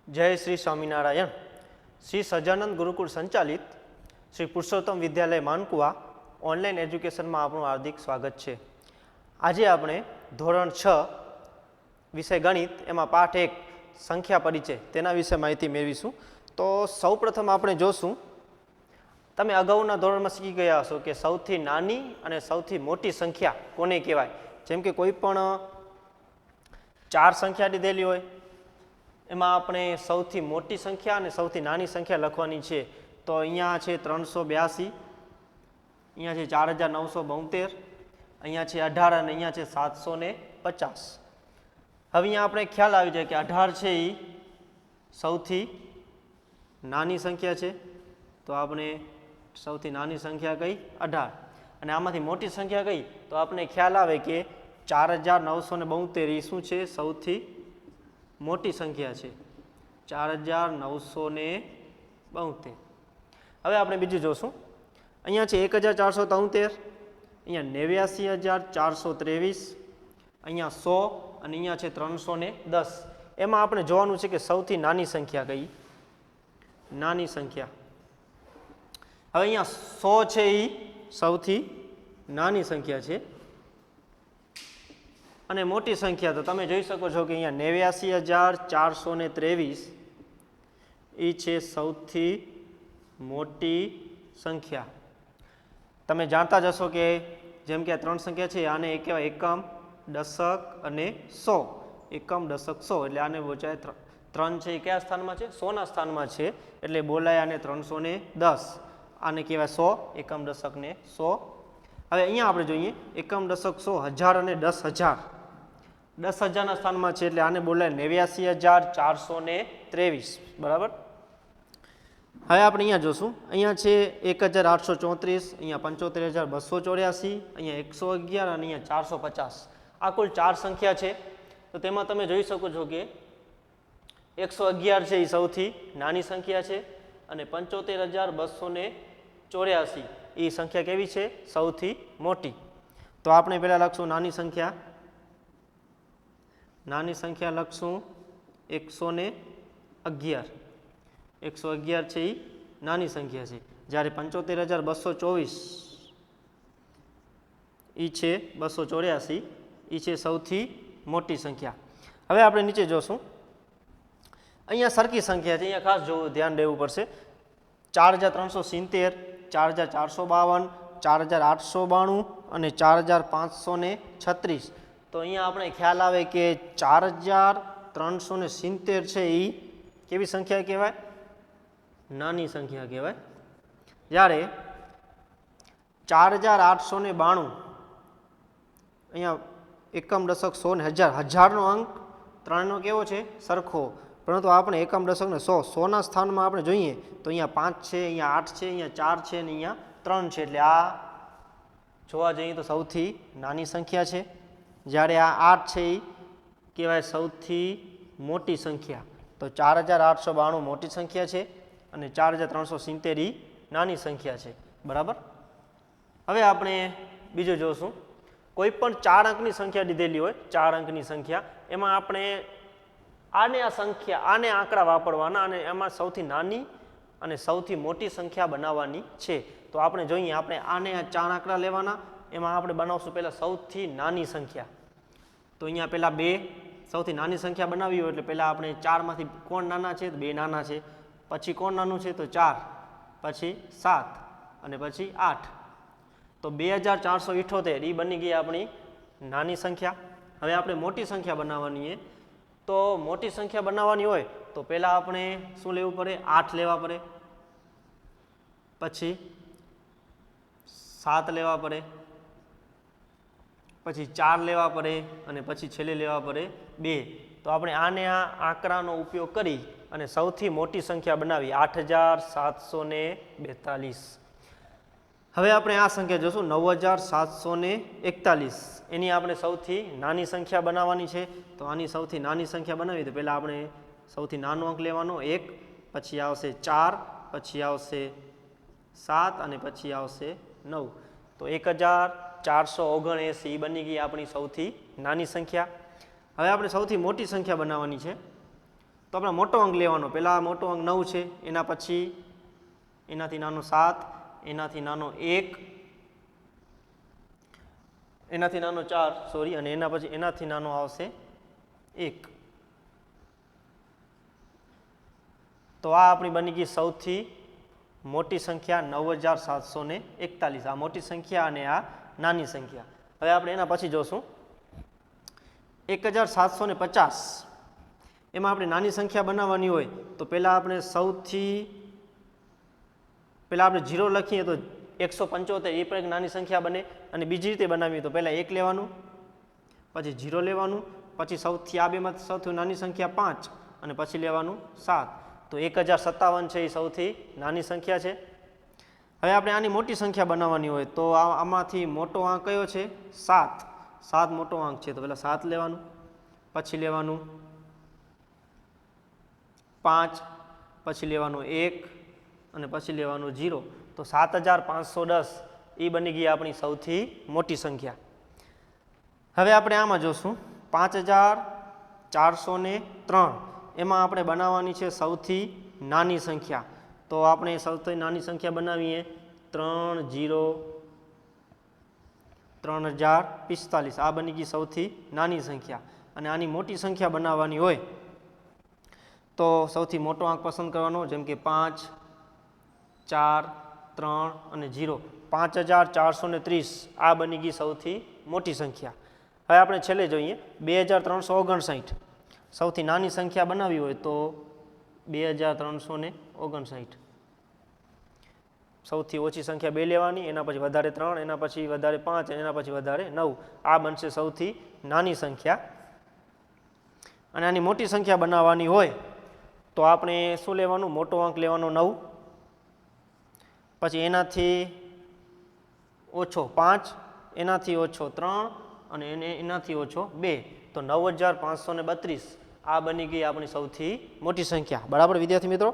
जय श्री स्वामीनारायण। श्री सज्जानंद गुरुकुल संचालित श्री पुरुषोत्तम विद्यालय मानकुआ ऑनलाइन एज्युकेशन में आपનું हार्दिक स्वागत है। आज આપણે ધોરણ 6 વિષય ગણિત એમાં પાઠ 1 સંખ્યા પરિચય તેના વિશે માહિતી મેળવીશું। તો સૌપ્રથમ આપણે જોશું, તમે અગાઉના ધોરણમાં શીખી ગયા હશો કે સૌથી નાની અને સૌથી મોટી સંખ્યા કોને કહેવાય। જેમ કે કોઈ પણ 4 સંખ્યા દીધેલી હોય એમાં આપણે સૌથી મોટી સંખ્યા અને સૌથી નાની સંખ્યા લખવાની છે। તો અહીંયા છે 382, અહીંયા છે 4972, અહીંયા છે 18 અને અહીંયા છે 750। હવે અહીંયા આપણે ખ્યાલ આવી જાય કે 18 છે એ સૌથી નાની સંખ્યા છે, તો આપણે સૌથી નાની સંખ્યા કઈ 18, અને આમાંથી મોટી સંખ્યા કઈ તો આપણે ખ્યાલ આવે કે 4972 એ શું છે, સૌથી મોટી સંખ્યા છે 4972। હવે આપણે બીજું જોશું, અહીંયા છે 1473, અહીંયા 89423, અહીંયા 100 અને અહીંયા છે 310। એમાં આપણે જોવાનું છે કે સૌથી નાની સંખ્યા કઈ, નાની સંખ્યા। હવે અહીંયા 100 છે એ સૌથી નાની સંખ્યા છે, અને મોટી સંખ્યા તો તમે જોઈ શકો છો કે અહીંયા 89423 એ છે સૌથી મોટી સંખ્યા। તમે જાણતા જ હશો કે જેમ કે આ 3 સંખ્યા છે આને કહેવાય એકમ, દશક અને 100। એકમ, દશક, 100 એટલે આને બોલાય 3 છે એ કયા સ્થાનમાં છે, 100ના સ્થાનમાં છે, એટલે બોલાય આને 310। આને કહેવાય 100, એકમ, દશક ને 100। હવે અહીંયા આપણે જોઈએ એકમ, દશક, 100, હજાર અને 10,000, 10,000ના સ્થાનમાં છે એટલે આને બોલાય 89423, બરાબર। હવે આપણે અહીંયા જોશું, અહીંયા છે 1834, અહીંયા 75284, અહીંયા 111 અને અહીંયા 450। આ કુલ 4 સંખ્યા છે। તો તેમાં તમે જોઈ શકો છો કે 111 છે એ સૌથી નાની સંખ્યા છે, અને 75284 એ સંખ્યા કેવી છે, સૌથી મોટી। તો આપણે પહેલાં લખશું નાની સંખ્યા, નાની સંખ્યા લખશું 111। 111 છે એ નાની સંખ્યા છે, જ્યારે 75224 એ છે 284 એ છે સૌથી મોટી સંખ્યા। હવે આપણે નીચે જોશું, અહીંયા સરખી સંખ્યા છે, અહીંયા ખાસ જોવું, ધ્યાન દેવું પડશે। 4370, 4452, 4892 અને 4536। તો અહીંયા આપણે ખ્યાલ આવે કે 4370 છે એ કેવી સંખ્યા કહેવાય, નાની સંખ્યા કહેવાય। જ્યારે 4892 અહીંયા એકમ, દશક, 100 ને 1000, 1000નો અંક ત્રણનો કેવો છે, સરખો, પરંતુ આપણે એકમ, દશક ને 100, 100ના સ્થાનમાં આપણે જોઈએ તો અહીંયા 5 છે, અહીંયા 8 છે, અહીંયા 4 છે અને અહીંયા 3 છે, એટલે આ જોવા જઈએ તો સૌથી નાની સંખ્યા છે। જ્યારે આ 8 છે એ કહેવાય સૌથી મોટી સંખ્યા। તો 4892 મોટી સંખ્યા છે અને 4370 એ નાની સંખ્યા છે, બરાબર। હવે આપણે બીજું જોશું, કોઈ પણ 4 અંકની સંખ્યા દીધેલી હોય, 4 અંકની સંખ્યા, એમાં આપણે આને આ સંખ્યા, આને આંકડા વાપરવાના અને એમાં સૌથી નાની અને સૌથી મોટી સંખ્યા બનાવવાની છે। તો આપણે જોઈએ, આપણે આને આ 4 આંકડા લેવાના, એમાં આપણે બનાવશું પહેલાં સૌથી નાની સંખ્યા। તો અહીંયા પહેલાં 2 સૌથી નાની સંખ્યા બનાવી હોય એટલે પહેલાં આપણે 4માંથી કોણ નાના છે, 2 નાના છે, પછી કોણ નાનું છે તો 4, પછી 7 અને પછી 8। તો 2478 એ બની ગઈ આપણી નાની સંખ્યા। હવે આપણે મોટી સંખ્યા બનાવવાની છે, તો મોટી સંખ્યા બનાવવાની હોય તો પહેલાં આપણે શું લેવું પડે, 8 લેવા પડે, પછી 7 લેવા પડે, પછી 4 લેવા પડે અને પછી છેલ્લે લેવા પડે 2। તો આપણે આને આ આંકડાનો ઉપયોગ કરી અને સૌથી મોટી સંખ્યા બનાવી 8742। હવે આપણે આ સંખ્યા જોશું 9741, એની આપણે સૌથી નાની સંખ્યા બનાવવાની છે। તો આની સૌથી નાની સંખ્યા બનાવી તો પહેલાં આપણે સૌથી નાનો અંક લેવાનો 1, પછી આવશે 4, પછી આવશે 7 અને પછી આવશે 9। તો 1479 બની ગઈ આપણી સૌથી નાની સંખ્યા। હવે આપણે સૌથી મોટી સંખ્યા બનાવવાની છે, તો આપણે મોટો અંક લેવાનો. પહેલાં મોટો અંક 9 છે, એના પછી એનાથી નાનો 7, એનાથી નાનો 1, એનાથી નાનો 4 સોરી, અને એના પછી એનાથી નાનો આવશે 1. તો આ આપણી બની ગઈ સૌથી મોટી સંખ્યા 9741. આ મોટી સંખ્યા અને આ નાની સંખ્યા. હવે આપણે એના પછી જોશું 1750. એમાં આપણે નાની સંખ્યા બનાવવાની હોય તો પહેલાં આપણે આપણે 0 લખીએ તો 175 એ પણ એક નાની સંખ્યા બને. અને બીજી રીતે બનાવીએ તો પહેલાં 1 લેવાનું, પછી 0 લેવાનું, પછી આ બેમાં સૌથી નાની સંખ્યા 5 અને પછી લેવાનું 7. તો 1057 છે એ સૌથી નાની સંખ્યા છે. હવે આપણે આની મોટી સંખ્યા બનાવવાની હોય તો આમાંથી મોટો આંક કયો છે? 7. 7 મોટો આંક છે તો પહેલાં 7 લેવાનું, પછી લેવાનું 5, પછી લેવાનું 1 અને પછી લેવાનું 0. તો 7510 એ બની ગઈ આપણી સૌથી મોટી સંખ્યા. હવે આપણે આમાં જોશું 5403. એમાં આપણે બનાવવાની છે સૌથી નાની સંખ્યા. તો આપણે સૌથી નાની સંખ્યા બનાવીએ 3045. આ બની ગઈ સૌથી નાની સંખ્યા. અને આની મોટી સંખ્યા બનાવવાની હોય તો સૌથી મોટો આંક પસંદ કરવાનો, જેમ કે 5, 4, 3 અને 0. 5430 આ બની ગઈ સૌથી મોટી સંખ્યા. હવે આપણે છેલ્લે જોઈએ 2359. સૌથી નાની સંખ્યા બનાવવી હોય તો 2359. સૌથી ઓછી સંખ્યા 2 લેવાની, એના પછી વધારે 3, એના પછી વધારે 5, એના પછી વધારે 9. આ બનશે સૌથી નાની સંખ્યા. અને આની મોટી સંખ્યા બનાવવાની હોય તો આપણે શું લેવાનું? મોટો અંક લેવાનો 9, પછી એનાથી ઓછો 5, એનાથી ઓછો 3 અને એનાથી ઓછો 2. તો 9532 આ બની ગઈ આપણી સૌથી મોટી સંખ્યા. બરાબર વિદ્યાર્થી મિત્રો.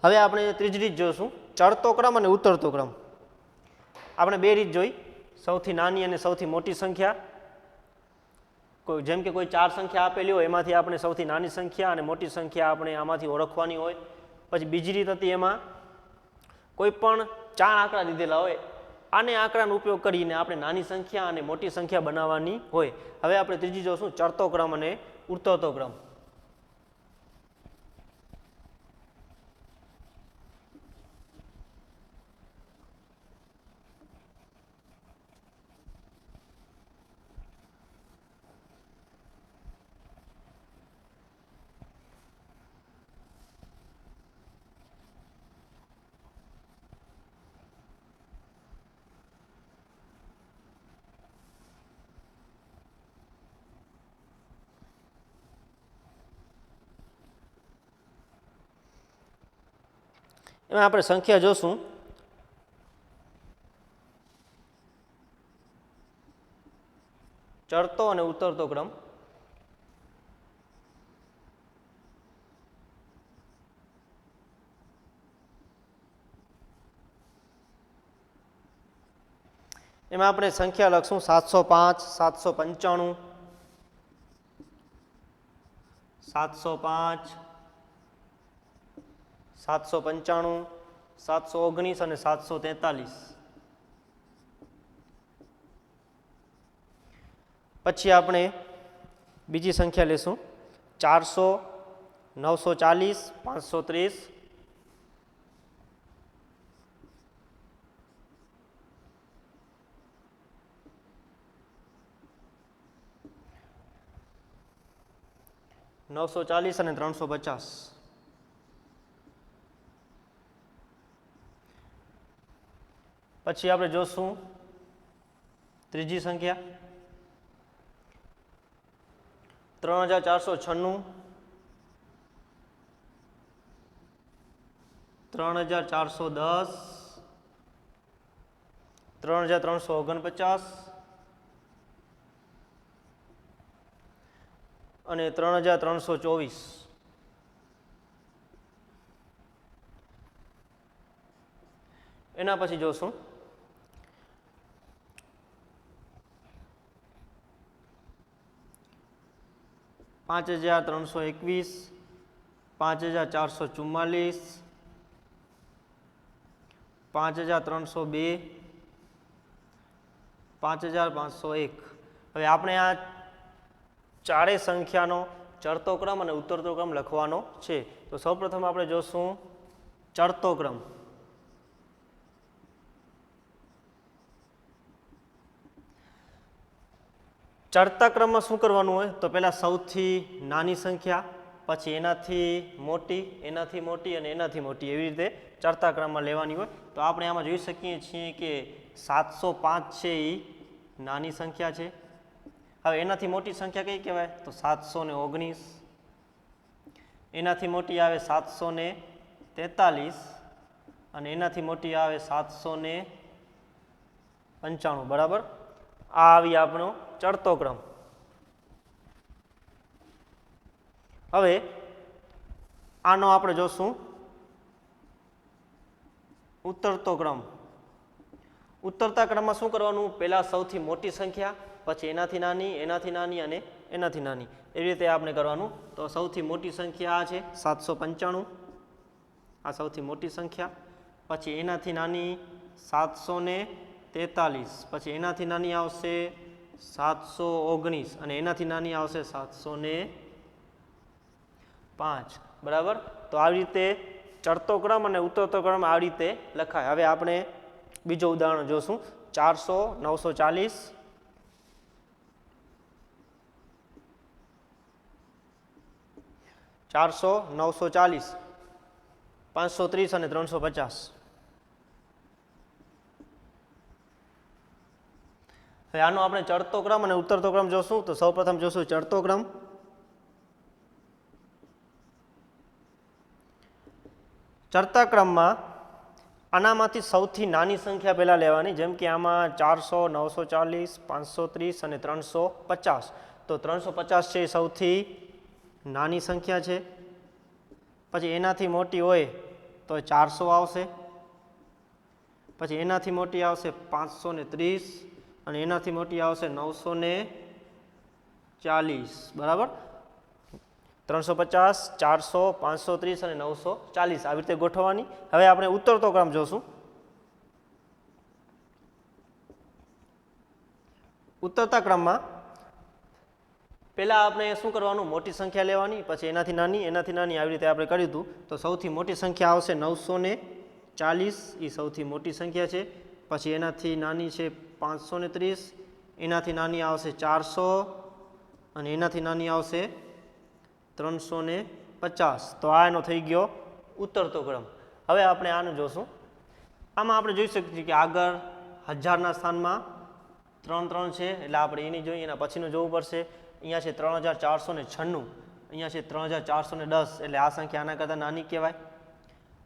હવે આપણે ત્રીજી રીત જોઈશું, ચડતો ક્રમ અને ઉતરતો ક્રમ. આપણે 2 રીત જોઈ, સૌથી નાની અને સૌથી મોટી સંખ્યા. જેમ કે કોઈ 4 સંખ્યા આપેલી હોય એમાંથી આપણે સૌથી નાની સંખ્યા અને મોટી સંખ્યા આપણે આમાંથી ઓળખવાની હોય. પછી બીજી રીત હતી, એમાં કોઈ પણ 4 આંકડા દીધેલા હોય, આને આંકડાનો ઉપયોગ કરીને આપણે નાની સંખ્યા અને મોટી સંખ્યા બનાવવાની હોય. હવે આપણે ત્રીજી જોશું, ચડતો ક્રમ અને ઉતરતો ક્રમ. એમાં આપણે સંખ્યા જોશું ચડતો અને ઉતરતો ક્રમ. એમાં આપણે સંખ્યા લખશું 705, 795, 705, 795, 719 અને 743. પછી આપણે બીજી સંખ્યા લેશું 400, 940, 530, 940 અને 350. પછી આપણે જોશું ત્રીજી સંખ્યા 3496, 3410, 3349 અને 3324. એના પછી જોશું 5321, 5444, 5302, 5501. હવે આપણે આ ચારેય સંખ્યાનો ચડતો ક્રમ અને ઉતરતો ક્રમ લખવાનો છે. તો સૌપ્રથમ આપણે જોશું ચડતો ક્રમ. ચડતા ક્રમમાં શું કરવાનું હોય? તો પહેલા સૌથી નાની સંખ્યા, પછી એનાથી મોટી, એનાથી મોટી અને એનાથી મોટી, એવી રીતે ચડતા ક્રમમાં લેવાની હોય. તો આપણે આમાં જોઈ શકીએ છીએ કે 705 છે એ નાની સંખ્યા છે. હવે એનાથી મોટી સંખ્યા કઈ કહેવાય? તો 719. એનાથી મોટી આવે 743 અને એનાથી મોટી આવે 795. બરાબર, આ આવી આપણો ચડતો ક્રમ. હવે આનો આપણે જોશું ઉતરતો ક્રમ. ઉતરતા ક્રમમાં શું કરવાનું? પહેલા સૌથી મોટી સંખ્યા, પછી એનાથી નાની, એનાથી નાની અને એનાથી નાની, એવી રીતે આપણે કરવાનું. તો સૌથી મોટી સંખ્યા આ છે 795, આ સૌથી મોટી સંખ્યા. પછી એનાથી નાની 743, પછી એનાથી નાની આવશે 719 અને એનાથી નાની આવશે 705. બરાબર, તો આવી રીતે ચડતો ક્રમ અને ઉતરતો ક્રમ આવી રીતે લખાય. હવે આપણે બીજો ઉદાહરણ જોશું. 400, 940, 940, 530 અને 350. હવે આનો આપણે ચડતો ક્રમ અને ઉતરતો ક્રમ જોશું. તો સૌપ્રથમ જોશું ચડતો ક્રમ. ચડતા ક્રમમાં આનામાંથી સૌથી નાની સંખ્યા પહેલાં લેવાની. જેમ કે આમાં 400, 940, 530 અને 350. તો 350 છે એ સૌથી નાની સંખ્યા છે. પછી એનાથી મોટી હોય તો 400 આવશે. પછી એનાથી મોટી આવશે 530 અને એનાથી મોટી આવશે 940. બરાબર, 350, 400, 530 અને 940 આવી રીતે ગોઠવવાની. હવે આપણે ઉતરતો ક્રમ જોશું. ઉતરતા ક્રમમાં પહેલાં આપણે શું કરવાનું? મોટી સંખ્યા લેવાની, પછી એનાથી નાની, એનાથી નાની, આવી રીતે આપણે કર્યું હતું. તો સૌથી મોટી સંખ્યા આવશે 940, એ સૌથી મોટી સંખ્યા છે. પછી એનાથી નાની છે 530, એનાથી નાની આવશે 400 અને એનાથી નાની આવશે 350. તો આ એનો થઈ ગયો ઉતરતો ક્રમ. હવે આપણે આનું જોશું. આમાં આપણે જોઈ શકીએ કે આગળ હજારના સ્થાનમાં 3 3 છે, એટલે આપણે એની જોઈએ, એના પછીનું જોવું પડશે. અહીંયા છે 3496, અહીંયા છે 3410, એટલે આ સંખ્યા આના કરતાં નાની કહેવાય.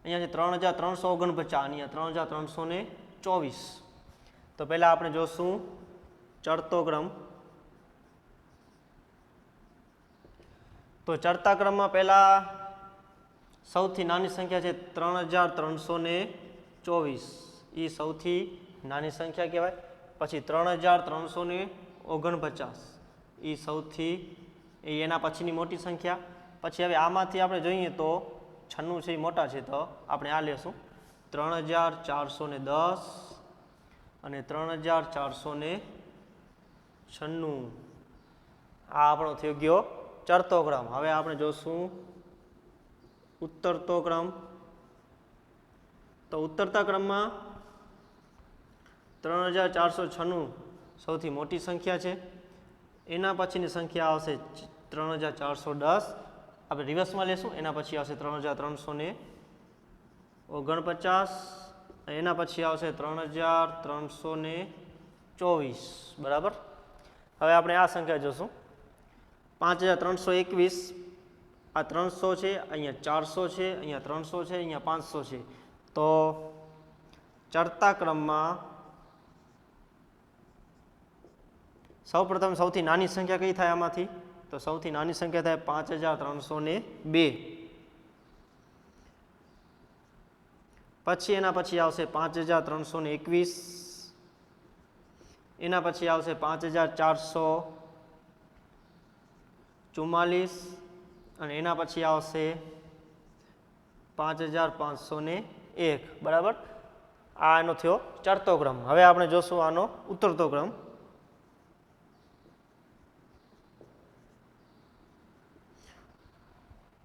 અહીંયા છે 3349, અહીંયા 3324. તો પહેલાં આપણે જોશું ચડતો ક્રમ. તો ચડતા ક્રમમાં પહેલાં સૌથી નાની સંખ્યા છે 3324, એ સૌથી નાની સંખ્યા કહેવાય. પછી 3349, એ સૌથી એના પછીની મોટી સંખ્યા. પછી હવે આમાંથી આપણે જોઈએ તો 96 છે એ મોટા છે, તો આપણે આ લેશું 3410 અને 3496. આ આપણો થઈ ગયો ચડતો ક્રમ. હવે આપણે જોશું ઉતરતો ક્રમ. તો ઉતરતા ક્રમમાં 3496 સૌથી મોટી સંખ્યા છે. એના પછીની સંખ્યા આવશે 3410. આપણે રિવર્સમાં લેશું. એના પછી આવશે 3349, એના પછી આવશે 3324. બરાબર, હવે આપણે આ સંખ્યા જોશું. 5321, આ 300 છે, અહીંયા 400 છે, અહીંયા 300 છે, અહીંયા 500 છે. તો ચડતા ક્રમમાં સૌપ્રથમ સૌથી નાની સંખ્યા કઈ થાય આમાંથી? તો સૌથી નાની સંખ્યા થાય 5302. પછી એના પછી આવશે 5321, એના પછી આવશે 5444 અને એના પછી આવશે 5501 બરાબર. આ એનો થયો ચડતો ક્રમ. હવે આપણે જોશું આનો ઉતરતો ક્રમ.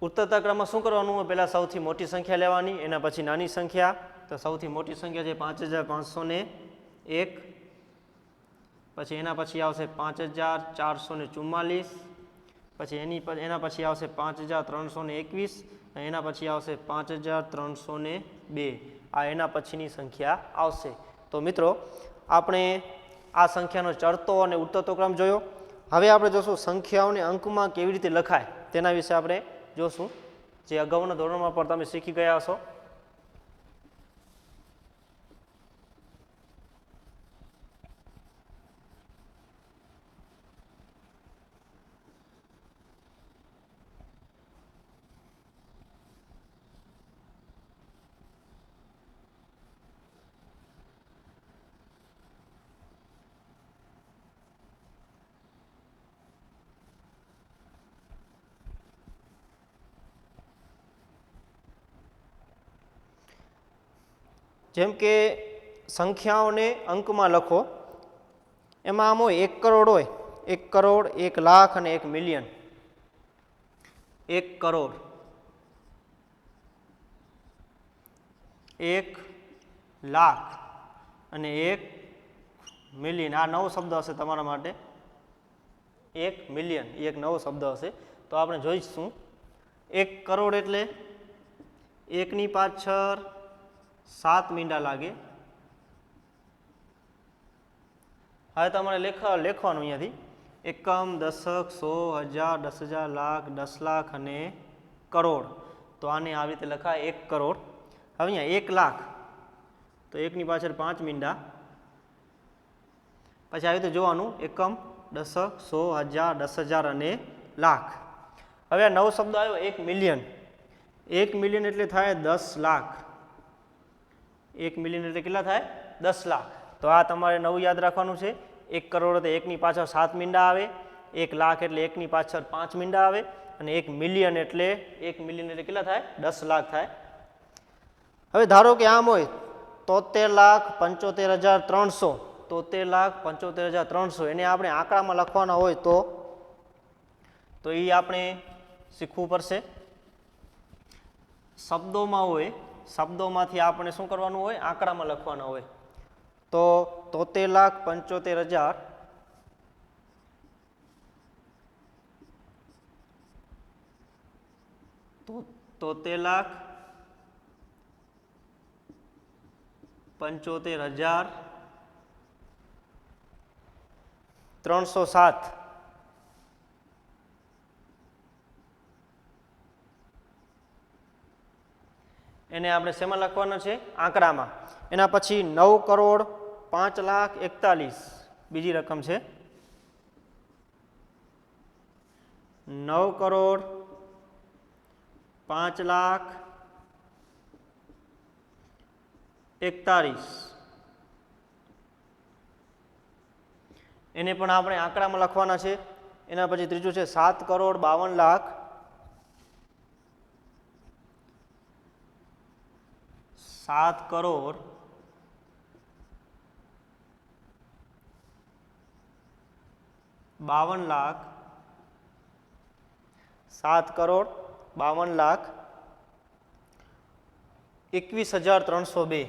ઉતરતા ક્રમમાં શું કરવાનું હોય? પહેલાં સૌથી મોટી સંખ્યા લેવાની, એના પછી નાની સંખ્યા. તો સૌથી મોટી સંખ્યા છે 5501, પછી એના પછી આવશે 5444, પછી એના પછી આવશે 5321 અને એના પછી આવશે 5302. આ એના પછીની સંખ્યા આવશે. તો મિત્રો આપણે આ સંખ્યાનો ચડતો અને ઉતરતો ક્રમ જોયો. હવે આપણે જોશું સંખ્યાઓને અંકમાં કેવી રીતે લખાય તેના વિશે આપણે જોશું, જે અગાઉના ધોરણમાં પણ તમે શીખી ગયા હશો. જેમ કે સંખ્યાઓને અંકમાં લખો, એમાં આમ હોય 1 કરોડ હોય, 1 કરોડ, 1 લાખ અને 1 મિલિયન. 1 કરોડ, 1 લાખ અને 1 મિલિયન. આ નવો શબ્દ હશે તમારા માટે. 1 મિલિયન એ એક નવો શબ્દ હશે. તો આપણે જોઈશું 1 કરોડ એટલે 1 ની પાછળ 7 મીંડા લાગે. હવે તમારે લખવાનું અહીંયાથી એકમ, દશક, 100, હજાર, 10,000, લાખ, 10 લાખ અને કરોડ. તો આને આવી રીતે લખાય 1 કરોડ. હવે અહીંયા 1 લાખ તો 1 ની પાછળ 5 મીંડા. પછી આવી રીતે જોવાનું એકમ, દશક, 100, હજાર, 10,000 અને લાખ. હવે આ નવો શબ્દ આવ્યો 1 મિલિયન. 1 મિલિયન એટલે થાય 10 લાખ. 1 મિલિયન એટલે કેટલા થાય? 10 લાખ. તો આ તમારે નવું યાદ રાખવાનું છે. 1 કરોડ એટલે 1 ની પાછળ 7 મીંડા આવે, 1 લાખ એટલે 1 ની પાછળ 5 મીંડા આવે અને 1 મિલિયન એટલે કેટલા થાય? 10 લાખ થાય. હવે ધારો કે આમ હોય 73,75,300, 73,75,300 એને આપણે આંકડામાં લખવાના હોય તો એ આપણે શીખવું પડશે. શબ્દોમાં હોય, શબ્દોમાંથી આપણે શું કરવાનું હોય? આંકડામાં લખવાના હોય. તો 73,75,000 73,75,307 એને આપણે શેમાં લખવાના છે? આંકડામાં. એના પછી 9 કરોડ 5,41,000 બીજી રકમ છે. 9 કરોડ 5,41,000 એને પણ આપણે આંકડામાં લખવાના છે. એના પછી ત્રીજું છે 7 કરોડ 52,00,000 7 કરોડ 52,00,000 7 કરોડ 52,00,000 21,302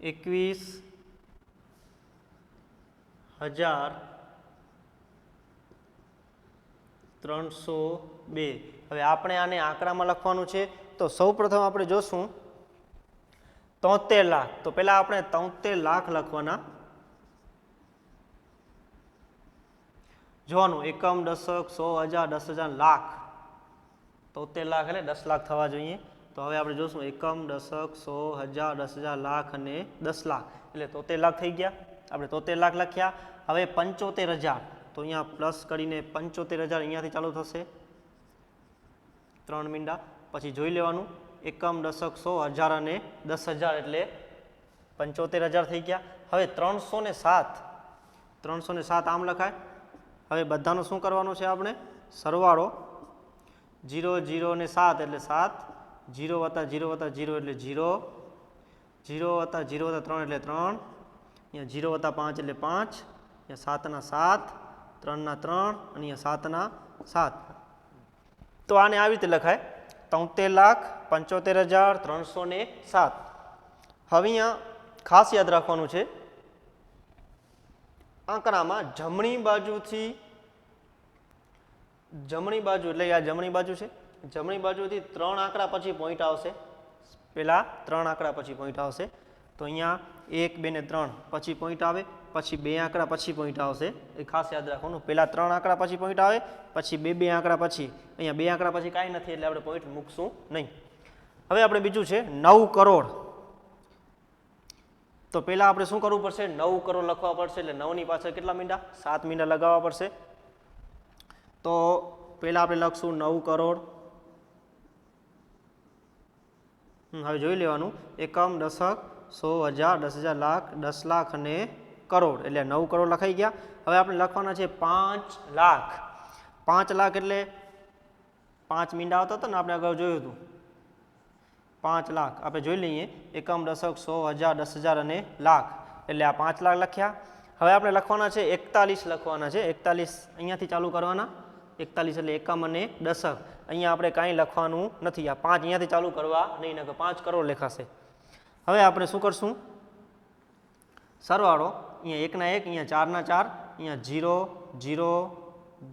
21,302. હવે આપણે આને આંકડામાં લખવાનું છે. તો સૌ પ્રથમ આપણે જોશું 73 લાખ. તો પહેલા આપણે 73 લાખ લખવાના. જોવાનું એકમ, દશક, 100, હજાર, 10,000, લાખ. 73 લાખ એટલે 10 લાખ થવા જોઈએ. તો હવે આપણે જોશું એકમ, દશક, 100, હજાર, 10,000, લાખ અને 10 લાખ એટલે 73 લાખ થઈ ગયા. આપણે 73 લાખ લખ્યા. હવે 75,000 તો અહીંયા પ્લસ કરીને 75,000 અહીંયાથી ચાલુ થશે 3 મીંડા. પછી જોઈ લેવાનું એકમ, દશક, 100, હજાર અને 10,000 એટલે 75,000 થઈ ગયા. હવે 307 આમ લખાય. હવે બધાનું શું કરવાનું છે આપણે? સરવાળો 0 0 ને 7 એટલે 7, 0 વત્તા 0 વત્તા 0 એટલે 0, 0 વત્તા 0 વત્તા 3 એટલે 3, અહીંયા 0 વત્તા 5 એટલે 5, અહીંયા 7 ના 7, 3 ના 3 અને અહીંયા 7 ના 7. તો આને આવી રીતે લખાય 73,75,307. હવે અહીંયા ખાસ યાદ રાખવાનું છે, આંકડામાં જમણી બાજુથી જમણી બાજુ એટલે આ જમણી બાજુ છે, જમણી બાજુથી 3 આંકડા પછી પોઈન્ટ આવશે. પહેલાં 3 આંકડા પછી પોઈન્ટ આવશે. તો અહીંયા 1 2 ને 3 પછી પોઈન્ટ આવે, પછી 2 આંકડા પછી પોઈન્ટ આવશે. એ ખાસ યાદ રાખવાનું, પહેલાં 3 આંકડા પછી પોઈન્ટ આવે, પછી 2 આંકડા પછી. અહીંયા 2 આંકડા પછી કાંઈ નથી એટલે આપણે પોઈન્ટ મૂકશું નહીં. હવે આપણે બીજું છે 9 કરોડ. તો પહેલાં આપણે શું કરવું પડશે? 9 કરોડ લખવા પડશે. એટલે 9ની પાછળ કેટલા મીંડા? 7 મીંડા લગાવવા પડશે. તો પહેલાં આપણે લખશું 9 કરોડ. હવે જોઈ લેવાનું, એકમ, દશક, 100, 1000, 10,000, લાખ, 10 લાખ અને કરોડ. એટલે 9 કરોડ લખાઈ ગયા. હવે આપણે લખવાના છે 5 લાખ. 5 લાખ એટલે 5 મીંડા આવતા હતા ને, આપણે અગાઉ જોયું હતું. 5 લાખ આપણે જોઈ લઈએ, એકમ, દશક, 100, 1000, 10,000 અને લાખ. એટલે આ 5 લાખ લખ્યા. હવે આપણે લખવાના છે 41 લખવાના છે. 41 અહીંયાથી ચાલુ કરવાના. 41 એટલે એકમ અને દશક. અહીંયા આપણે કાંઈ લખવાનું નથી. આ 5 અહીંયાથી ચાલુ કરવા નહીં, નકર 5 કરોડ લખાશે. હવે આપણે શું કરશું? સરવાળો અહીંયા 1 ના 1, અહીંયા 4 ના 4, અહીંયા 0 0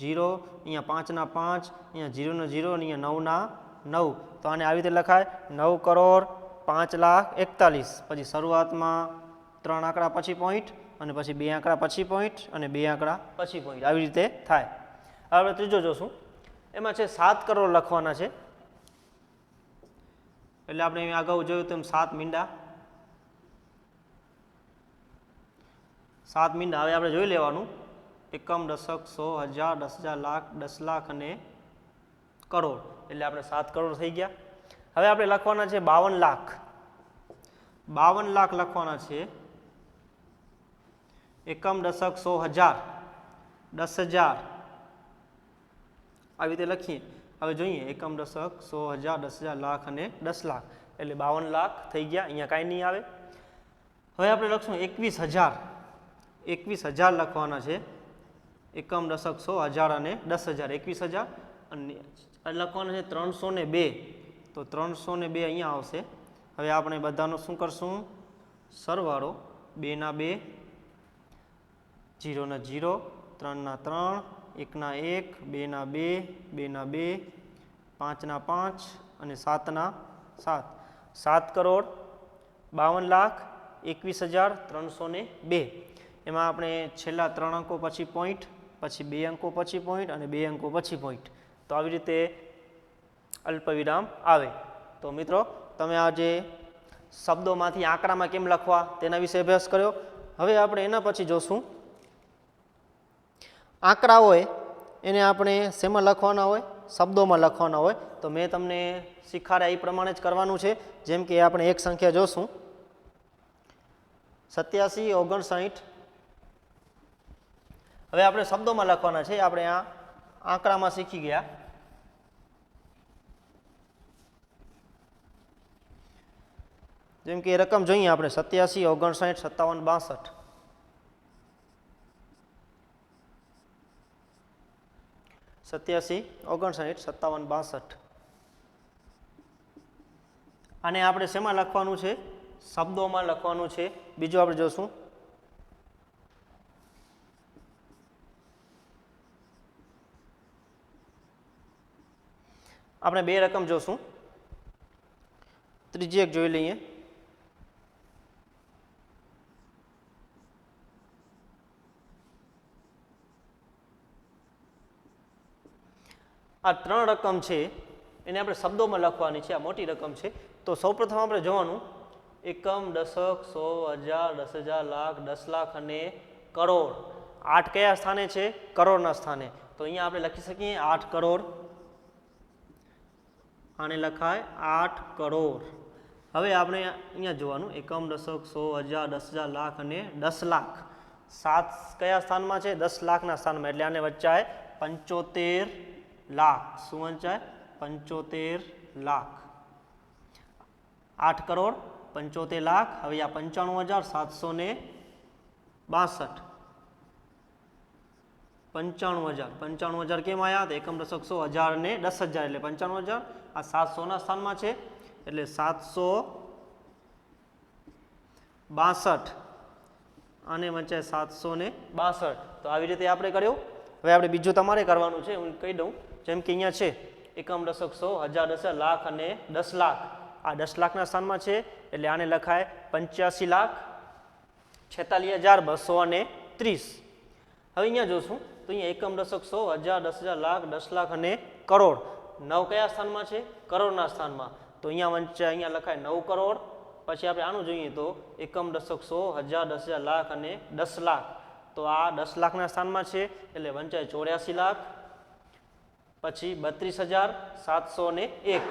0, અહીંયા 5 ના 5, અહીંયા 0 ના 0 અને અહીંયા 9 ના 9. તો આને આવી રીતે લખાય 9 કરોડ 5,41,000. પછી શરૂઆતમાં 3 આંકડા પછી પોઈન્ટ, અને પછી 2 આંકડા પછી પોઈન્ટ, અને 2 આંકડા પછી પોઈન્ટ. આવી રીતે થાય. હવે આપણે ત્રીજો જોશું. એમાં છે 7 કરોડ લખવાના છે. એટલે આપણે અગાઉ જોયું તેમ 7 મીંડા. 7 મીંડા. હવે આપણે જોઈ લેવાનું, એકમ, દશક, 100, 1000, 10,000, લાખ, 10 લાખ અને કરોડ. એટલે આપણે 7 કરોડ થઈ ગયા. હવે આપણે લખવાના છે 52 લાખ. 52 લાખ લખવાના છે. એકમ, દશક, 100, 1000, 10,000 આવી રીતે લખીએ. હવે જોઈએ, એકમ, દશક, 100, 10,000, 10,000, લાખ અને 10 લાખ. એટલે 52 લાખ થઈ ગયા. અહીંયા કાંઈ નહીં આવે. હવે આપણે લખશું 21,000. 21,000 લખવાના છે. એકમ, દશક, 100, 1000 અને 10,000. 21,000 અને લખવાના છે 302. તો 302 અહીંયા આવશે. હવે આપણે બધાનો શું કરશું? સરવાળો 2 ના 2, 0 ના 0, 3 ના 3, 1 ના 1, 2 ના 2, 2 ના 2, 5 ના 5 અને 7 ના 7. 7 કરોડ 52 લાખ 21,302. એમાં આપણે છેલ્લા 3 અંકો પછી પોઈન્ટ, પછી 2 અંકો પછી પોઈન્ટ અને 2 અંકો પછી પોઈન્ટ. તો આવી રીતે અલ્પવિરામ આવે. તો મિત્રો, તમે આ જે શબ્દોમાંથી આંકડામાં કેમ લખવા તેના વિશે અભ્યાસ કર્યો. હવે આપણે એના પછી જોશું, આંકડા હોય એને આપણે શેમાં લખવાના હોય? શબ્દોમાં લખવાના હોય. તો મેં તમને શીખવાડ્યા એ પ્રમાણે જ કરવાનું છે. જેમ કે આપણે એક સંખ્યા જોશું, 87, 59. હવે આપણે શબ્દોમાં લખવાના છે. આપણે આ આંકડામાં શીખી ગયા. જેમ કે રકમ જોઈએ આપણે 87, 59, 57, 62. 87, 59, 57, 62. આને આપણે શેમાં લખવાનું છે? શબ્દોમાં લખવાનું છે. બીજું આપણે જોશું, આપણે 2 રકમ જોશું. ત્રીજી એક જોઈ લઈએ. આ 3 રકમ છે એને આપણે શબ્દોમાં લખવાની છે. આ મોટી રકમ છે. તો સૌપ્રથમ આપણે જોવાનું, એકમ, દશક, 100, 1000, 10,000, લાખ, 10 લાખ અને કરોડ. 8 કયા સ્થાને છે? કરોડના સ્થાને. તો અહીંયા આપણે લખી શકીએ 8 કરોડ. આને લખાય 8 કરોડ. હવે આપણે અહીંયા જોવાનું, એકમ, દશક, 100, 1000, 10,000, લાખ અને 10 લાખ. 7 કયા સ્થાનમાં છે? 10 લાખના સ્થાનમાં, એટલે આને વંચાય 75 લાખ. શું વંચાય? 75 લાખ. 8 કરોડ 75 લાખ. હવે આ 95,762 95,000 કેમ આવ્યા? તો એકમ દશક 100, 1000 ને 10,000 એટલે 95,000. આ 700ના સ્થાનમાં છે એટલે 762 અને વંચાય 762. તો આવી રીતે આપણે કર્યું. હવે આપણે બીજું તમારે કરવાનું છે, હું કહી દઉં. જેમ કે અહીંયા છે એકમ દશક 100, 1000, 10,000, લાખ અને 10 લાખ. આ 10 લાખના સ્થાનમાં છે એટલે આને લખાય 85,46,230. હવે અહીંયા જોશું તો અહીંયા એકમ દશક 100, 1000, 10,000, લાખ, 10 લાખ અને કરોડ. 9 કયા સ્થાનમાં છે? કરોડના સ્થાનમાં. તો અહીંયા વંચાય, અહીંયા લખાય 9 કરોડ. પછી આપણે આનું જોઈએ તો એકમ દશક 100, 1000, 10,000, લાખ અને 10 લાખ. તો આ 10 લાખના સ્થાનમાં છે એટલે વંચાય 84 લાખ. પછી 32,701.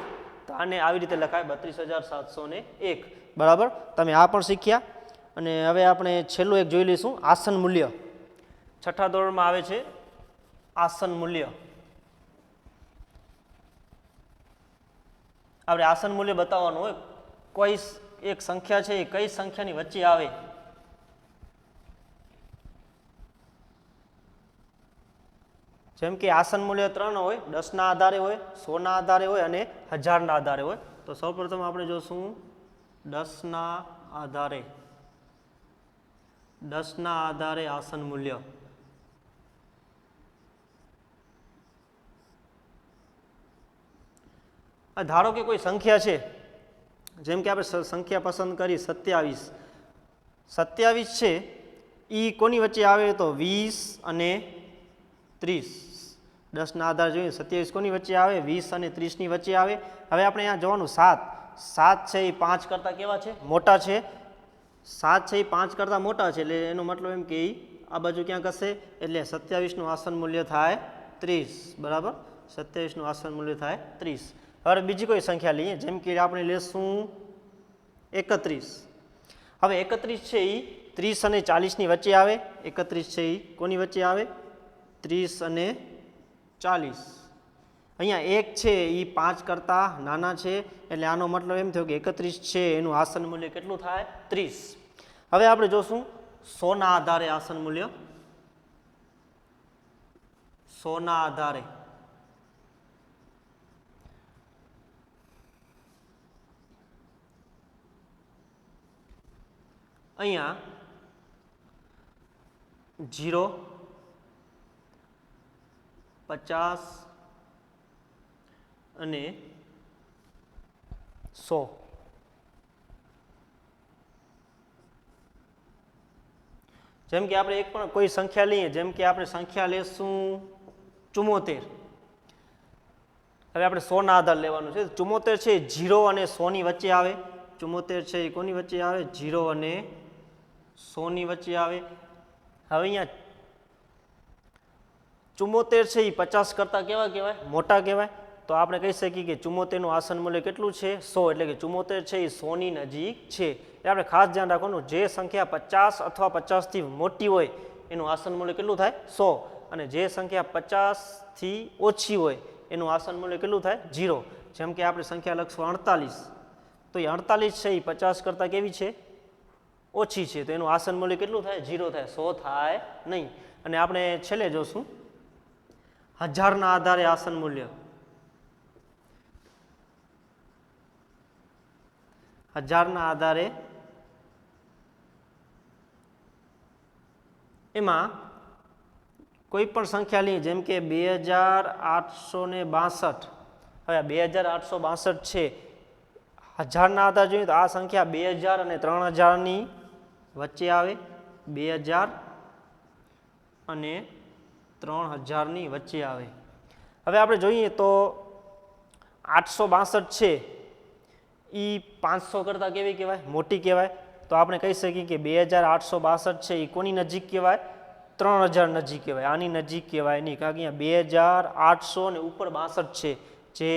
તો આને આવી રીતે લખાય 32,701. બરાબર, તમે આ પણ શીખ્યા. અને હવે આપણે છેલ્લું એક જોઈ લઈશું, આસન મૂલ્ય. છઠ્ઠા ધોરણમાં આવે છે આસન મૂલ્ય. આપણે આસન મૂલ્ય બતાવવાનું હોય. કોઈ એક સંખ્યા છે એ કઈ સંખ્યાની વચ્ચે આવે. જેમ કે આસન મૂલ્ય 3 હોય, 10ના આધારે હોય, 100ના આધારે હોય અને 1000ના આધારે હોય. તો સૌપ્રથમ આપણે જોશું 10ના આધારે. 10ના આધારે આસન મૂલ્ય. ધારો કે કોઈ સંખ્યા છે, જેમ કે આપણે સંખ્યા પસંદ કરી 27. 27 છે એ કોની વચ્ચે આવે? તો 20 અને 30. 10ના આધારે જોઈએ 27 કોની વચ્ચે આવે? 20 અને 30ની વચ્ચે આવે. હવે આપણે અહીંયા જોવાનું 7 છે એ 5 કરતાં કેવા છે? મોટા છે. 7 છે એ 5 કરતાં મોટા છે એટલે એનો મતલબ એમ કે આ બાજુ ક્યાંક હશે એટલે 27નું આસન મૂલ્ય થાય 30. બરાબર, 27નું આસન મૂલ્ય થાય 30. હવે બીજી કોઈ સંખ્યા લઈએ, જેમ કે આપણે લેશું 31. હવે 31 છે એ 30 અને 40ની વચ્ચે આવે. 31 છે એ કોની વચ્ચે આવે? 30 અને 40. અહીંયા 1 છે એ 5 કરતાં નાના છે એટલે આનો મતલબ એમ થયો કે 31 છે એનું આસન મૂલ્ય કેટલું થાય? 30. હવે આપણે જોશું 100ના આધારે આસન મૂલ્ય. 100ના આધારે અહીંયા 0, 50 અને 100. જેમ કે આપણે એક પણ કોઈ સંખ્યા લઈએ, જેમ કે આપણે સંખ્યા લેશું 74. હવે આપણે 100ના આધાર લેવાનું છે. 74 છે 0 અને 100ની વચ્ચે આવે. 74 છે એ કોની વચ્ચે આવે? 0 અને 100ની વચ્ચે આવે. હવે અહીંયા 74 છે એ 50 કરતાં કેવા કહેવાય? મોટા કહેવાય. તો આપણે કહી શકીએ કે 74નું આસન મૂલ્ય કેટલું છે? 100. એટલે કે 74 છે એ 100ની નજીક છે. એટલે આપણે ખાસ ધ્યાન રાખવાનું, જે સંખ્યા 50 અથવા 50થી મોટી હોય એનું આસન મૂલ્ય કેટલું થાય? 100. અને જે સંખ્યા 50થી ઓછી હોય એનું આસન મૂલ્ય કેટલું થાય? 0. જેમ કે આપણે સંખ્યા લખશું 48. તો એ 48 છે એ 50 કરતાં કેવી છે? ઓછી છે. તો એનું આસન મૂલ્ય કેટલું થાય? 0 થાય, 100 થાય નહીં. અને આપણે છેલ્લે જોશું 1000ના આધારે આસન મૂલ્ય. 1000ના આધારે એમાં કોઈ પણ સંખ્યા લઈએ, જેમ કે 2862. હવે 2862 છે. 1000ના આધારે જોઈએ તો આ સંખ્યા 2000 અને 3000ની વચ્ચે આવે. 2000 અને 3000ની વચ્ચે આવે. હવે આપણે જોઈએ તો 862 છે એ 500 કરતાં કેવી કહેવાય? મોટી કહેવાય. તો આપણે કહી શકીએ કે 2862 છે એ કોની નજીક કહેવાય? 3000 નજીક કહેવાય. આની નજીક કહેવાય નહીં, કારણ કે અહીંયા 2800 ને ઉપર 62 છે જે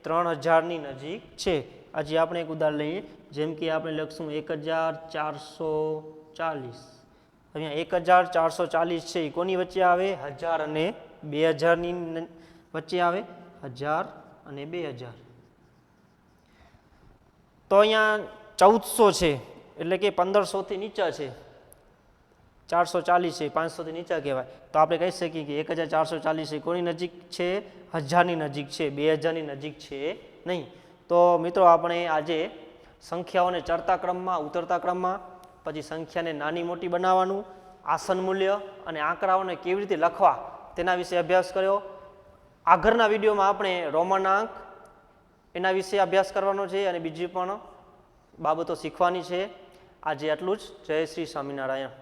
3000ની નજીક છે. આજે આપણે એક ઉદાહરણ લઈએ, જેમ કે આપણે લખશું 1440. અહીંયા 1440 છે એ કોની વચ્ચે આવે? 1000 અને 2000ની વચ્ચે આવે, 1000 અને 2000. તો અહીંયા 1400 છે એટલે કે 1500થી નીચા છે, 440 છે 500થી નીચા કહેવાય. તો આપણે કહી શકીએ કે 1440 એ કોની નજીક છે? 1000ની નજીક છે, 2000ની નજીક છે નહીં. તો મિત્રો આપણે આજે સંખ્યાઓને ચડતા ક્રમમાં, ઉતરતા ક્રમમાં, પછી સંખ્યાને નાની મોટી બનાવવાનું, આસન મૂલ્ય અને આંકડાઓને કેવી રીતે લખવા તેના વિશે અભ્યાસ કર્યો. આગળના વિડીયોમાં આપણે રોમનાંક એના વિશે અભ્યાસ કરવાનો છે અને બીજી પણ બાબતો શીખવાની છે. આજે આટલું જ. જય શ્રી સ્વામિનારાયણ.